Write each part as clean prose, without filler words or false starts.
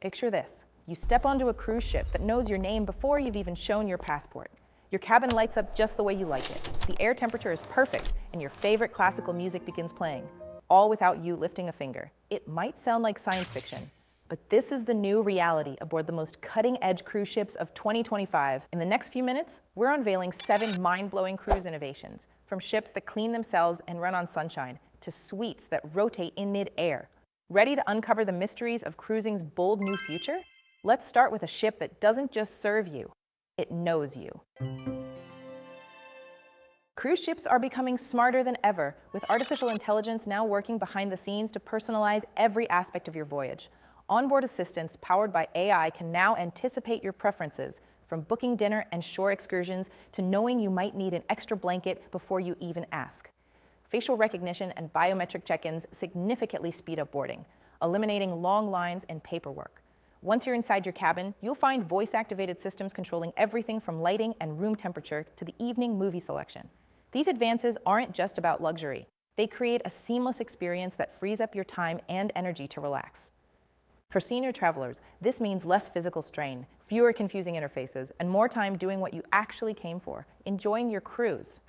Picture this. You step onto a cruise ship that knows your name before you've even shown your passport. Your cabin lights up just the way you like it. The air temperature is perfect, and your favorite classical music begins playing, all without you lifting a finger. It might sound like science fiction, but this is the new reality aboard the most cutting-edge cruise ships of 2025. In the next few minutes, we're unveiling 7 mind-blowing cruise innovations, from ships that clean themselves and run on sunshine, to suites that rotate in mid-air. Ready to uncover the mysteries of cruising's bold new future? Let's start with a ship that doesn't just serve you, it knows you. Cruise ships are becoming smarter than ever, with artificial intelligence now working behind the scenes to personalize every aspect of your voyage. Onboard assistants powered by AI can now anticipate your preferences, from booking dinner and shore excursions to knowing you might need an extra blanket before you even ask. Facial recognition and biometric check-ins significantly speed up boarding, eliminating long lines and paperwork. Once you're inside your cabin, you'll find voice-activated systems controlling everything from lighting and room temperature to the evening movie selection. These advances aren't just about luxury. They create a seamless experience that frees up your time and energy to relax. For senior travelers, this means less physical strain, fewer confusing interfaces, and more time doing what you actually came for, enjoying your cruise.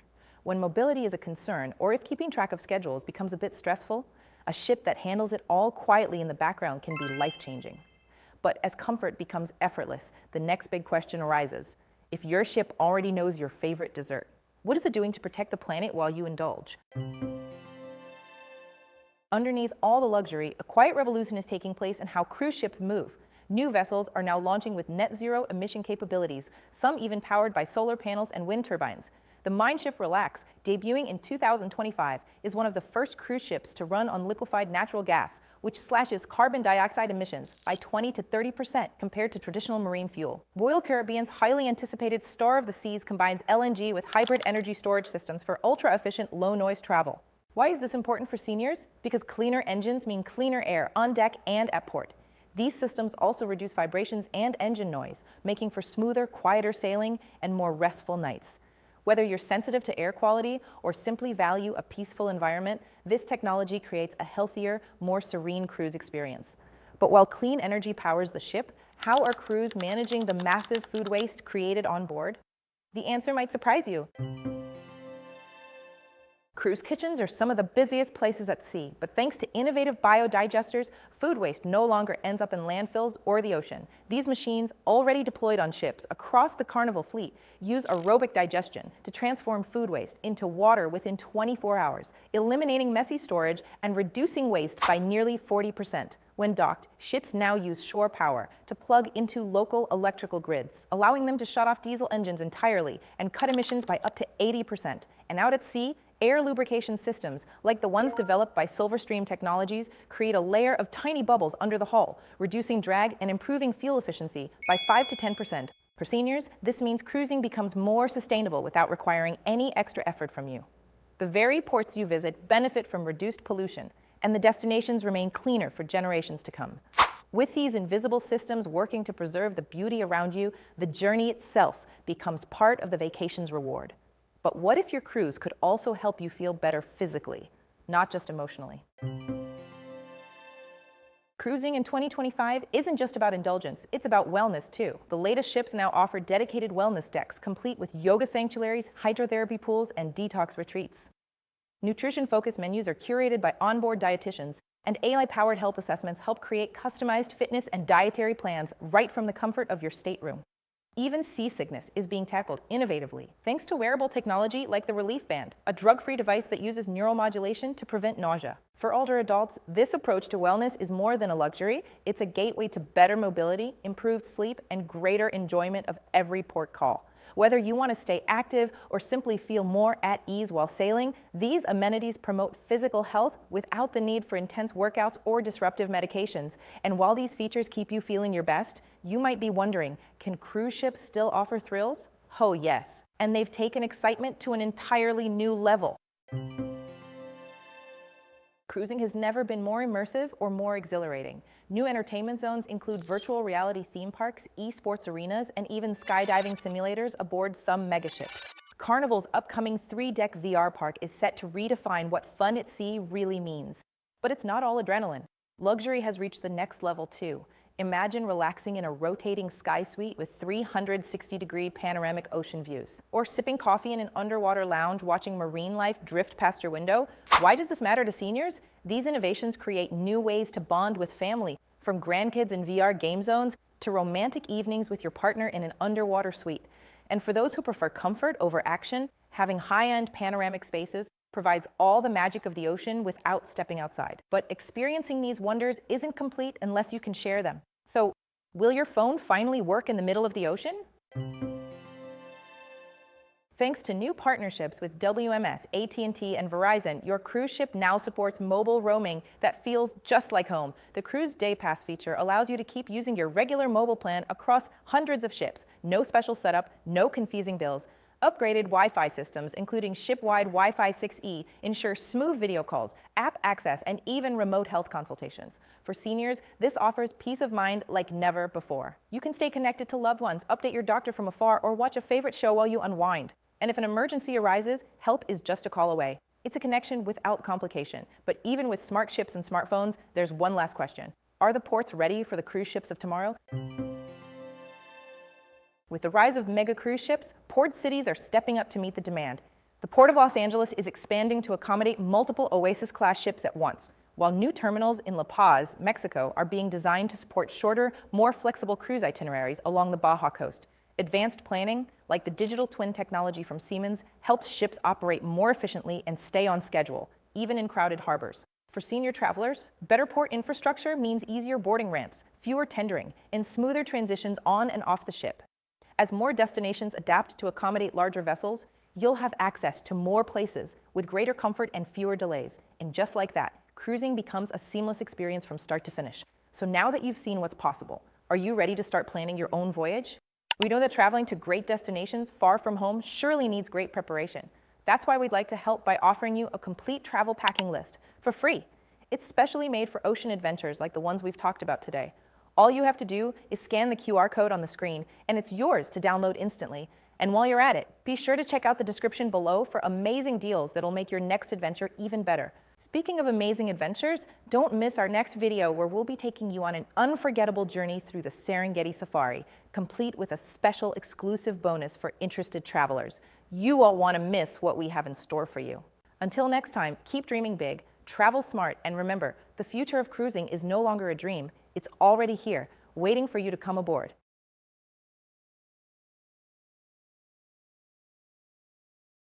When mobility is a concern, or if keeping track of schedules becomes a bit stressful, a ship that handles it all quietly in the background can be life-changing. But as comfort becomes effortless, the next big question arises. If your ship already knows your favorite dessert, what is it doing to protect the planet while you indulge? Underneath all the luxury, a quiet revolution is taking place in how cruise ships move. New vessels are now launching with net zero emission capabilities, some even powered by solar panels and wind turbines. The Mindshift Relax, debuting in 2025, is one of the first cruise ships to run on liquefied natural gas, which slashes carbon dioxide emissions by 20 to 30% compared to traditional marine fuel. Royal Caribbean's highly anticipated Star of the Seas combines LNG with hybrid energy storage systems for ultra-efficient, low-noise travel. Why is this important for seniors? Because cleaner engines mean cleaner air on deck and at port. These systems also reduce vibrations and engine noise, making for smoother, quieter sailing and more restful nights. Whether you're sensitive to air quality or simply value a peaceful environment, this technology creates a healthier, more serene cruise experience. But while clean energy powers the ship, how are crews managing the massive food waste created on board? The answer might surprise you. Cruise kitchens are some of the busiest places at sea, but thanks to innovative biodigesters, food waste no longer ends up in landfills or the ocean. These machines, already deployed on ships across the Carnival fleet, use aerobic digestion to transform food waste into water within 24 hours, eliminating messy storage and reducing waste by nearly 40%. When docked, ships now use shore power to plug into local electrical grids, allowing them to shut off diesel engines entirely and cut emissions by up to 80%. And out at sea, air lubrication systems, like the ones developed by Silverstream Technologies, create a layer of tiny bubbles under the hull, reducing drag and improving fuel efficiency by 5 to 10%. For seniors, this means cruising becomes more sustainable without requiring any extra effort from you. The very ports you visit benefit from reduced pollution, and the destinations remain cleaner for generations to come. With these invisible systems working to preserve the beauty around you, the journey itself becomes part of the vacation's reward. But what if your cruise could also help you feel better physically, not just emotionally? Cruising in 2025 isn't just about indulgence, it's about wellness too. The latest ships now offer dedicated wellness decks, complete with yoga sanctuaries, hydrotherapy pools, and detox retreats. Nutrition-focused menus are curated by onboard dietitians, and AI-powered health assessments help create customized fitness and dietary plans right from the comfort of your stateroom. Even seasickness is being tackled innovatively, thanks to wearable technology like the Relief Band, a drug-free device that uses neuromodulation to prevent nausea. For older adults, this approach to wellness is more than a luxury. It's a gateway to better mobility, improved sleep, and greater enjoyment of every port call. Whether you want to stay active or simply feel more at ease while sailing, these amenities promote physical health without the need for intense workouts or disruptive medications. And while these features keep you feeling your best, you might be wondering, can cruise ships still offer thrills? Oh yes, and they've taken excitement to an entirely new level. Cruising has never been more immersive or more exhilarating. New entertainment zones include virtual reality theme parks, esports arenas, and even skydiving simulators aboard some megaships. Carnival's upcoming 3-deck VR park is set to redefine what fun at sea really means. But it's not all adrenaline. Luxury has reached the next level too. Imagine relaxing in a rotating sky suite with 360-degree panoramic ocean views. Or sipping coffee in an underwater lounge watching marine life drift past your window. Why does this matter to seniors? These innovations create new ways to bond with family, from grandkids in VR game zones to romantic evenings with your partner in an underwater suite. And for those who prefer comfort over action, having high-end panoramic spaces provides all the magic of the ocean without stepping outside. But experiencing these wonders isn't complete unless you can share them. So, will your phone finally work in the middle of the ocean? Thanks to new partnerships with WMS, AT&T, and Verizon, your cruise ship now supports mobile roaming that feels just like home. The Cruise Day Pass feature allows you to keep using your regular mobile plan across hundreds of ships. No special setup, no confusing bills. Upgraded Wi-Fi systems, including ship-wide Wi-Fi 6E, ensure smooth video calls, app access, and even remote health consultations. For seniors, this offers peace of mind like never before. You can stay connected to loved ones, update your doctor from afar, or watch a favorite show while you unwind. And if an emergency arises, help is just a call away. It's a connection without complication. But even with smart ships and smartphones, there's one last question. Are the ports ready for the cruise ships of tomorrow? With the rise of mega cruise ships, port cities are stepping up to meet the demand. The Port of Los Angeles is expanding to accommodate multiple Oasis-class ships at once, while new terminals in La Paz, Mexico, are being designed to support shorter, more flexible cruise itineraries along the Baja Coast. Advanced planning, like the digital twin technology from Siemens, helps ships operate more efficiently and stay on schedule, even in crowded harbors. For senior travelers, better port infrastructure means easier boarding ramps, fewer tendering, and smoother transitions on and off the ship. As more destinations adapt to accommodate larger vessels, you'll have access to more places with greater comfort and fewer delays. And just like that, cruising becomes a seamless experience from start to finish. So now that you've seen what's possible, are you ready to start planning your own voyage? We know that traveling to great destinations far from home surely needs great preparation. That's why we'd like to help by offering you a complete travel packing list for free. It's specially made for ocean adventures like the ones we've talked about today. All you have to do is scan the QR code on the screen, and it's yours to download instantly. And while you're at it, be sure to check out the description below for amazing deals that'll make your next adventure even better. Speaking of amazing adventures, don't miss our next video where we'll be taking you on an unforgettable journey through the Serengeti Safari, complete with a special exclusive bonus for interested travelers. You won't want to miss what we have in store for you. Until next time, keep dreaming big, travel smart, and remember, the future of cruising is no longer a dream. It's already here, waiting for you to come aboard.